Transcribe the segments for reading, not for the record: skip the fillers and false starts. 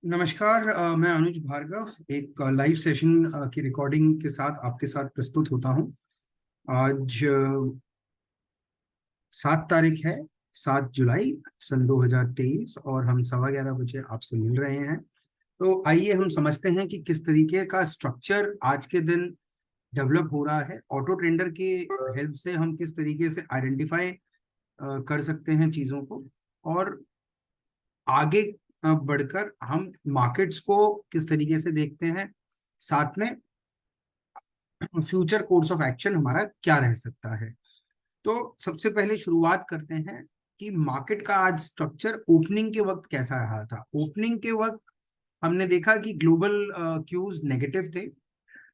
नमस्कार। मैं अनुज भार्गव एक लाइव सेशन की रिकॉर्डिंग के साथ आपके साथ प्रस्तुत होता हूं। आज 7 तारीख है, 7 जुलाई सन 2023 और हम 11:15 बजे आपसे मिल रहे हैं। तो आइए हम समझते हैं कि किस तरीके का स्ट्रक्चर आज के दिन डेवलप हो रहा है। ऑटो ट्रेंडर की हेल्प से हम किस तरीके से आइडेंटिफाई कर सकते हैं चीज़ों को, और आगे बढ़कर हम मार्केट्स को किस तरीके से देखते हैं, साथ में फ्यूचर कोर्स ऑफ एक्शन हमारा क्या रह सकता है। तो सबसे पहले शुरुआत करते हैं कि मार्केट का आज स्ट्रक्चर ओपनिंग के वक्त कैसा रहा था। ओपनिंग के वक्त हमने देखा कि ग्लोबल क्यूज नेगेटिव थे।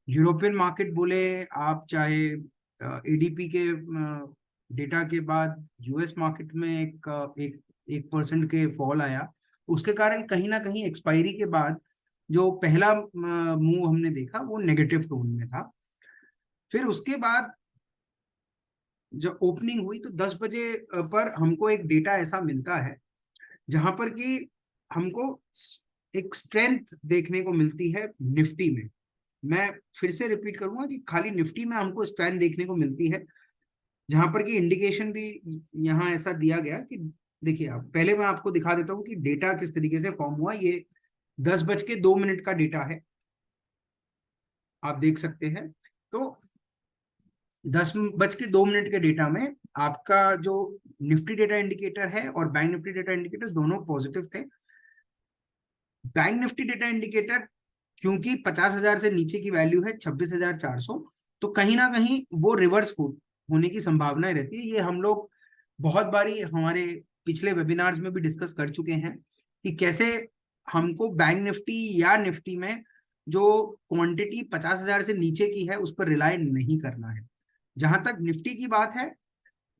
यूरोपियन मार्केट बोले आप, चाहे एडीपी के डेटा के बाद यूएस मार्केट में एक 1% के फॉल आया। उसके कारण कहीं ना कहीं एक्सपायरी के बाद जो पहला मूव हमने देखा वो नेगेटिव टोन में था। फिर उसके बाद जब ओपनिंग हुई तो 10 बजे पर हमको एक डेटा ऐसा मिलता है जहां पर कि हमको एक स्ट्रेंथ देखने को मिलती है निफ्टी में। मैं फिर से रिपीट करूंगा कि खाली निफ्टी में हमको स्ट्रेंथ देखने को मिलती है, जहां पर कि इंडिकेशन भी यहाँ ऐसा दिया गया कि देखिए, आप पहले मैं आपको दिखा देता हूँ कि डेटा किस तरीके से फॉर्म हुआ। ये 10:02 का डेटा है, आप देख सकते हैं। तो 10:02 के डेटा में आपका जो निफ्टी डेटा इंडिकेटर है और बैंक निफ्टी डेटा इंडिकेटर दोनों पॉजिटिव थे। बैंक निफ्टी डेटा इंडिकेटर क्योंकि 50,000 से नीचे की वैल्यू है 26,400, तो कहीं ना कहीं वो रिवर्स होने की संभावनाएं रहती है। ये हम लोग बहुत बारी हमारे पिछले वेबिनार्स में भी डिस्कस कर चुके हैं कि कैसे हमको बैंक निफ्टी या निफ्टी में जो क्वांटिटी 50,000 से नीचे की है उस पर रिलाय नहीं करना है। जहां तक निफ्टी की बात है,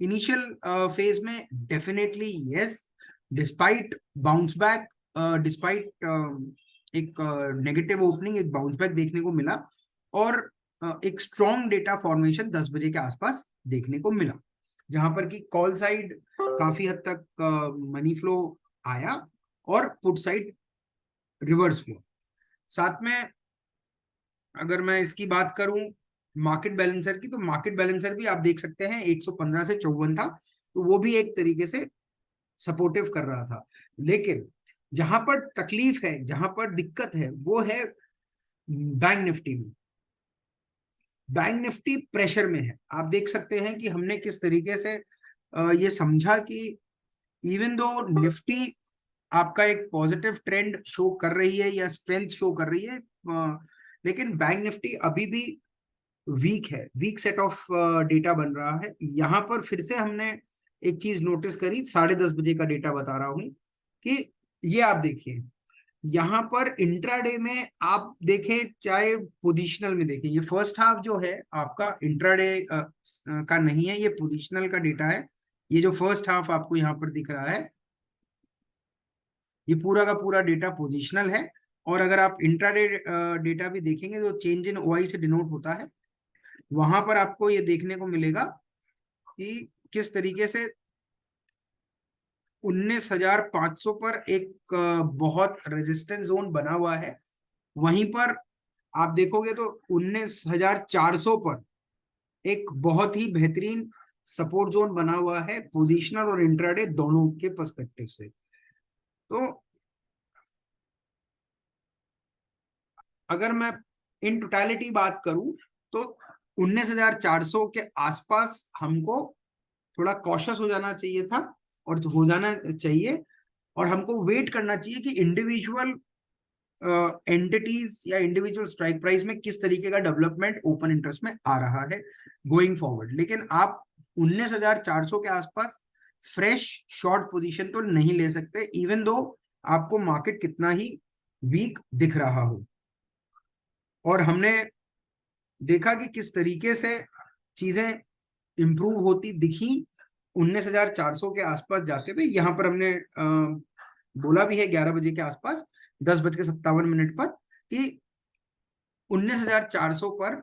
इनिशियल फेज में definitely yes, despite bounce back, despite एक नेगेटिव ओपनिंग, एक बाउंस बैक देखने को मिला और एक स्ट्रॉन्ग डेटा फॉर्मेशन 10 बजे के आसपास देखने को मिला, जहां पर कि कॉल साइड काफी हद तक मनी फ्लो आया और पुट साइड रिवर्स हुआ। साथ में अगर मैं इसकी बात करूं मार्केट बैलेंसर की, तो मार्केट बैलेंसर भी आप देख सकते हैं 115 से 54 था, तो वो भी एक तरीके से सपोर्टिव कर रहा था। लेकिन जहां पर तकलीफ है, जहां पर दिक्कत है, वो है बैंक निफ्टी में। बैंक निफ्टी प्रेशर में है। आप देख सकते हैं कि हमने किस तरीके से ये समझा कि इवन दो निफ्टी आपका एक पॉजिटिव ट्रेंड शो कर रही है या स्ट्रेंथ शो कर रही है, लेकिन बैंक निफ्टी अभी भी वीक है, वीक सेट ऑफ डेटा बन रहा है। यहां पर फिर से हमने एक चीज नोटिस करी, 10:30 बजे का डेटा बता रहा हूं कि ये आप देखिए, यहां पर इंट्राडे में आप देखें चाहे पोजिशनल में देखें, ये फर्स्ट हाफ जो है आपका इंट्राडे का नहीं है, ये पोजिशनल का डेटा है। ये जो फर्स्ट हाफ आपको यहाँ पर दिख रहा है, ये पूरा का पूरा डेटा पोजिशनल है। और अगर आप इंट्राडे डेटा भी देखेंगे तो चेंज इन ओआई से डिनोट होता है, वहां पर आपको ये देखने को मिलेगा कि किस तरीके से 19,500 पर एक बहुत रेजिस्टेंस जोन बना हुआ है। वहीं पर आप देखोगे तो 19,400 पर एक बहुत ही बेहतरीन सपोर्ट जोन बना हुआ है, पोजिशनल और इंट्राडे दोनों के पर्सपेक्टिव से। तो अगर मैं इन टोटलिटी बात करूं तो 19,400 के आसपास हमको थोड़ा कॉशियस हो जाना चाहिए था, और हो जाना चाहिए, और हमको वेट करना चाहिए कि इंडिविजुअल एंटिटीज या इंडिविजुअल स्ट्राइक प्राइस में किस तरीके का डेवलपमेंट ओपन इंटरेस्ट में आ रहा है गोइंग फॉरवर्ड। लेकिन आप 19,400 के आसपास फ्रेश शॉर्ट पोजीशन तो नहीं ले सकते, इवन दो आपको मार्केट कितना ही वीक दिख रहा हो। और हमने देखा कि किस तरीके से चीजें इंप्रूव होती दिखी 19,400 के आसपास जाते हुए। यहाँ पर हमने बोला भी है 11 बजे के आसपास, 10:57 पर, कि 19,400 पर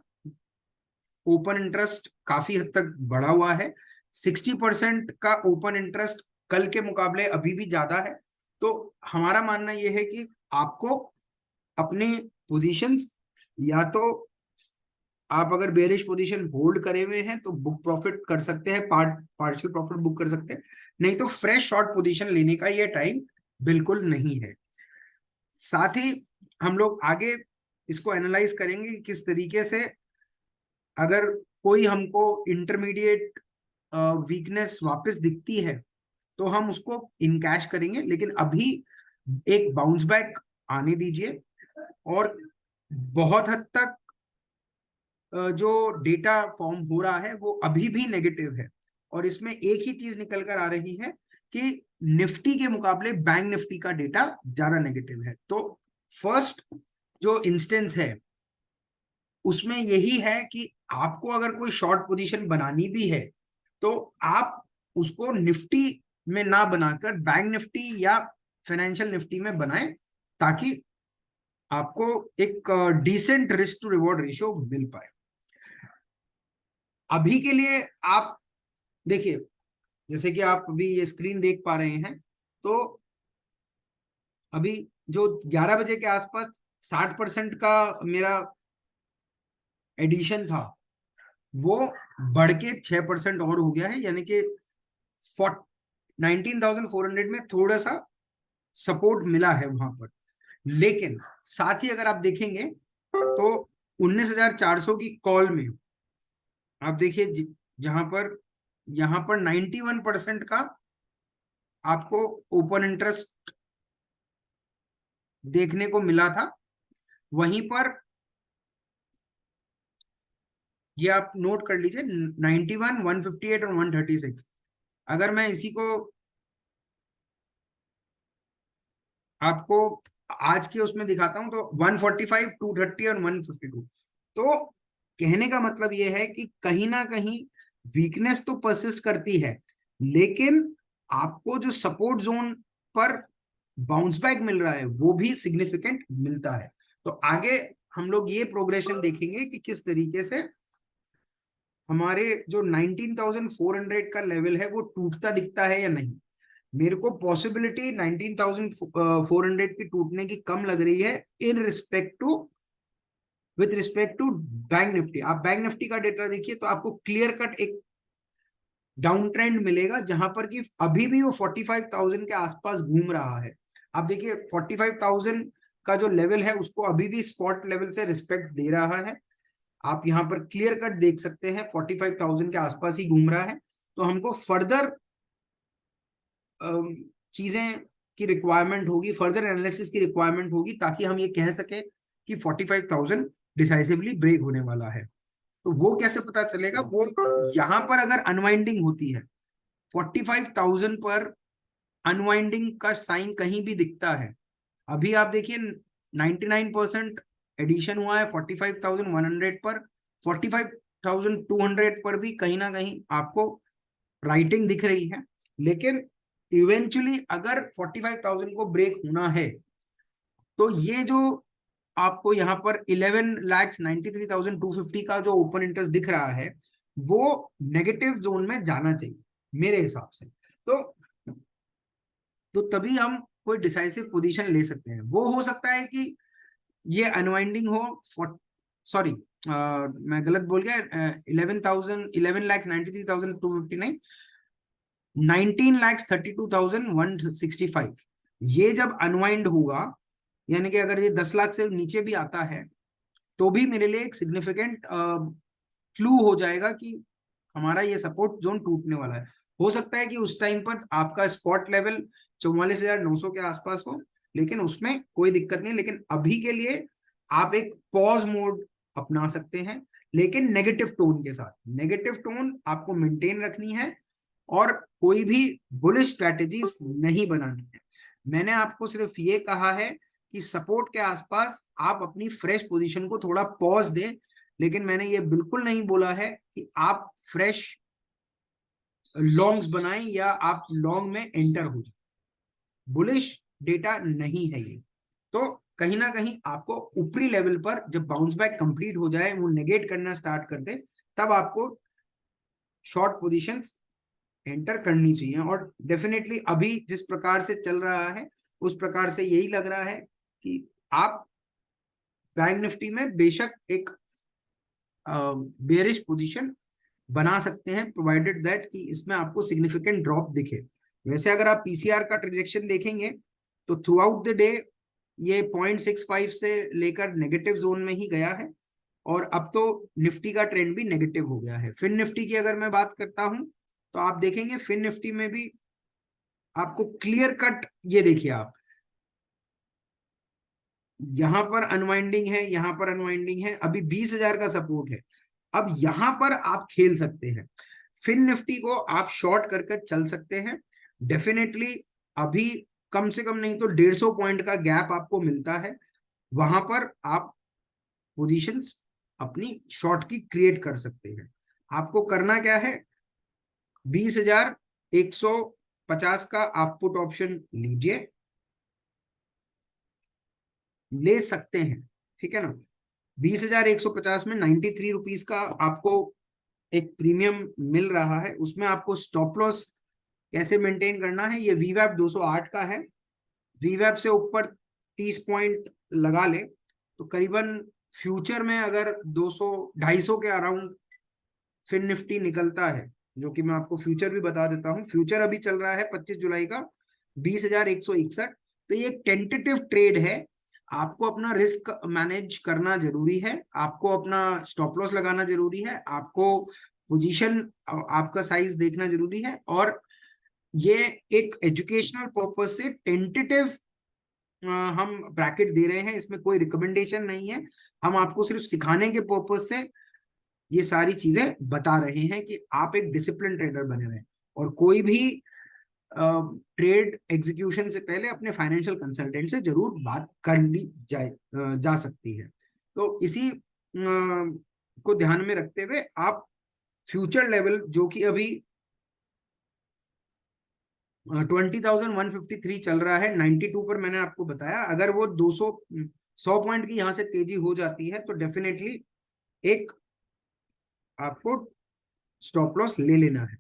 ओपन इंटरेस्ट काफी हद तक बढ़ा हुआ है। 60% का ओपन इंटरेस्ट कल के मुकाबले अभी भी ज्यादा है। तो हमारा मानना यह है कि आपको अपने पोजीशंस, या तो आप अगर बेरिश पोजीशन होल्ड करे हुए हैं तो बुक प्रॉफिट कर सकते हैं, पार्शियल प्रॉफिट बुक कर सकते हैं, नहीं तो फ्रेश शॉर्ट पोजीशन लेने का ये टाइम बिल्कुल नहीं है। साथ ही हम लोग आगे इसको एनालाइज करेंगे कि किस तरीके से अगर कोई हमको इंटरमीडिएट वीकनेस वापस दिखती है तो हम उसको इन कैश करेंगे, लेकिन अभी एक बाउंस बैक आने दीजिए। और बहुत हद तक जो डेटा फॉर्म हो रहा है वो अभी भी नेगेटिव है, और इसमें एक ही चीज निकल कर आ रही है कि निफ्टी के मुकाबले बैंक निफ्टी का डेटा ज्यादा नेगेटिव है। तो फर्स्ट जो इंस्टेंस है उसमें यही है कि आपको अगर कोई शॉर्ट पोजीशन बनानी भी है तो आप उसको निफ्टी में ना बनाकर बैंक निफ्टी या फाइनेंशियल निफ्टी में बनाएं, ताकि आपको एक decent risk to reward ratio मिल पाए। अभी के लिए आप देखिए, जैसे कि आप अभी ये स्क्रीन देख पा रहे हैं, तो अभी जो 11 बजे के आसपास 60% का मेरा एडिशन था वो बढ़ के 6% और हो गया है, यानी कि 19,400 में थोड़ा सा सपोर्ट मिला है वहां पर। लेकिन साथ ही अगर आप देखेंगे तो 19,400 की कॉल में आप देखिए जहां पर यहां पर 91% का आपको ओपन इंटरेस्ट देखने को मिला था। वहीं पर ये आप नोट कर लीजिए 91, 158 और 136। अगर मैं इसी को आपको आज के उसमें दिखाता हूं तो 145, 230 और 152। तो कहने का मतलब ये है कि कहीं ना कहीं वीकनेस तो परसिस्ट करती है, लेकिन आपको जो सपोर्ट जोन पर बाउंस बैक मिल रहा है वो भी सिग्निफिकेंट मिलता है। तो आगे हम लोग ये प्रोग्रेशन देखेंगे कि किस तरीके से हमारे जो 19,400 का लेवल है वो टूटता दिखता है या नहीं। मेरे को पॉसिबिलिटी 19,400 की टूटने की कम लग रही है in respect to with respect to bank Nifty. आप बैंक निफ्टी का डेटा देखिए तो आपको क्लियर कट एक डाउन ट्रेंड मिलेगा, जहां पर कि अभी भी वो 45,000 के आसपास घूम रहा है। आप देखिए 45,000 का जो लेवल है उसको अभी भी स्पॉट लेवल से रिस्पेक्ट दे रहा है। आप यहाँ पर क्लियर कट देख सकते हैं 45,000 के आसपास ही घूम रहा है। तो हमको फर्दर चीजें की रिक्वायरमेंट होगी, फर्दर एनालिसिस की रिक्वायरमेंट होगी, ताकि हम ये कह सके कि 45,000 डिसाइसिवली ब्रेक होने वाला है। तो वो कैसे पता चलेगा? वो यहां पर अगर अनवाइंडिंग होती है 45,000 पर, अनवाइंडिंग का साइन कहीं भी दिखता है, अभी आप देखिए 99% एडिशन हुआ है 45,100 पर, 45,200 पर भी कहीं ना कहीं आपको राइटिंग दिख रही है। लेकिन इवेंचुअली अगर 45,000 को ब्रेक होना है तो ये जो आपको यहाँ पर 11,93,250 का जो ओपन इंटरेस्ट दिख रहा है वो नेगेटिव जोन में जाना चाहिए मेरे हिसाब से। तो तभी हम कोई डिसाइसिव पोजीशन ले सकते हैं। वो हो सकता है कि ये अनवाइंडिंग हो, सॉरी मैं गलत बोल गया, 11,93,259, 19,32,165, ये जब अनवाइंड होगा, यानी कि अगर ये 10 लाख से नीचे भी आता है तो भी मेरे लिए एक सिग्निफिकेंट क्लू हो जाएगा कि हमारा ये सपोर्ट जोन टूटने वाला है। हो सकता है कि उस टाइम पर आपका स्पॉट लेवल 44,900 के आसपास हो, लेकिन उसमें कोई दिक्कत नहीं। लेकिन अभी के लिए आप एक पॉज मोड अपना सकते हैं, लेकिन नेगेटिव टोन के साथ। नेगेटिव टोन आपको मेंटेन रखनी है और कोई भी बुलिश स्ट्रेटेजीज नहीं बनानी है। मैंने आपको सिर्फ ये कहा है कि सपोर्ट के आसपास आप अपनी फ्रेश पोजीशन को थोड़ा पॉज दें, लेकिन मैंने ये बिल्कुल नहीं बोला है कि आप फ्रेश लॉन्ग्स बनाएं या आप लॉन्ग में एंटर हो जाए। बुलिश डेटा नहीं है ये। तो कहीं ना कहीं आपको ऊपरी लेवल पर जब बाउंस बैक कंप्लीट हो जाए, वो नेगेट करना स्टार्ट कर दे, तब आपको शॉर्ट पोजीशंस एंटर करनी चाहिए। और डेफिनेटली अभी जिस प्रकार से चल रहा है उस प्रकार से यही लग रहा है कि आप बैंक निफ्टी में बेशक एक बेयरिश पोजीशन बना सकते हैं, प्रोवाइडेड दैट कि इसमें आपको सिग्निफिकेंट ड्रॉप दिखे। वैसे अगर आप पीसीआर का ट्रांजेक्शन देखेंगे तो थ्रू आउट द डे ये 0.65 से लेकर नेगेटिव जोन में ही गया है, और अब तो निफ्टी का ट्रेंड भी नेगेटिव हो गया है। फिन निफ्टी की अगर मैं बात करता हूं तो आप देखेंगे फिन निफ्टी में भी आपको क्लियर कट, ये देखिए आप, यहां पर अनवाइंडिंग है, यहां पर अनवाइंडिंग है, अभी 20,000 का सपोर्ट है। अब यहां पर आप खेल सकते हैं, फिन निफ्टी को आप शॉर्ट कर कर चल सकते हैं डेफिनेटली। अभी कम से कम नहीं तो 150 पॉइंट का गैप आपको मिलता है, वहां पर आप पोजीशंस अपनी शॉर्ट की क्रिएट कर सकते हैं। आपको करना क्या है, 20,150 का आप पुट ऑप्शन लीजिए, ले सकते हैं, ठीक है ना। 20,150 में 93 रुपीज का आपको एक प्रीमियम मिल रहा है। उसमें आपको स्टॉप लॉस कैसे मेंटेन करना है, ये वीवैप 208 का है। वीवैप से ऊपर 30 पॉइंट लगा ले तो करीबन फ्यूचर में अगर 200 250 के अराउंड फिन निफ्टी निकलता है, जो कि मैं आपको फ्यूचर भी बता देता हूं। फ्यूचर अभी चल रहा है 25 जुलाई का 20,161। तो ये एक टेंटेटिव ट्रेड है, आपको अपना रिस्क मैनेज करना जरूरी है, आपको अपना स्टॉप लॉस लगाना जरूरी है, आपको पोजीशन आपका साइज देखना जरूरी है। और ये एक एजुकेशनल पर्पज से टेंटेटिव हम ब्रैकेट दे रहे हैं, इसमें कोई रिकमेंडेशन नहीं है। हम आपको सिर्फ सिखाने के पर्पज से ये सारी चीजें बता रहे हैं कि आप एक डिसिप्लिन ट्रेडर बने रहें। और कोई भी ट्रेड एग्जीक्यूशन से पहले अपने फाइनेंशियल कंसल्टेंट से जरूर बात कर ली जाए जा सकती है। तो इसी को ध्यान में रखते हुए आप फ्यूचर लेवल जो कि अभी 20,153 चल रहा है, 92 पर मैंने आपको बताया, अगर वो 100 पॉइंट की यहां से तेजी हो जाती है तो डेफिनेटली एक आपको स्टॉप लॉस ले लेना है।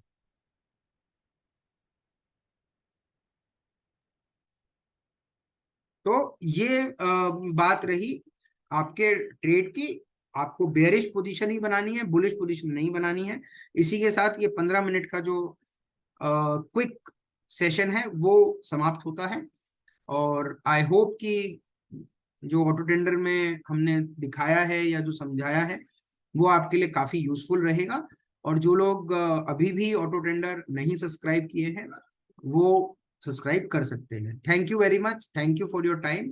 तो ये बात रही आपके ट्रेड की। आपको बेयरिश पोजीशन ही बनानी है, बुलिश पोजीशन नहीं बनानी है। इसी के साथ ये 15 मिनट का जो क्विक सेशन है वो समाप्त होता है। और आई होप कि जो ऑटो टेंडर में हमने दिखाया है या जो समझाया है वो आपके लिए काफी यूजफुल रहेगा। और जो लोग अभी भी ऑटो टेंडर नहीं सब्सक्राइब किए हैं वो सब्सक्राइब कर सकते हैं। Thank you very much, thank you for your time.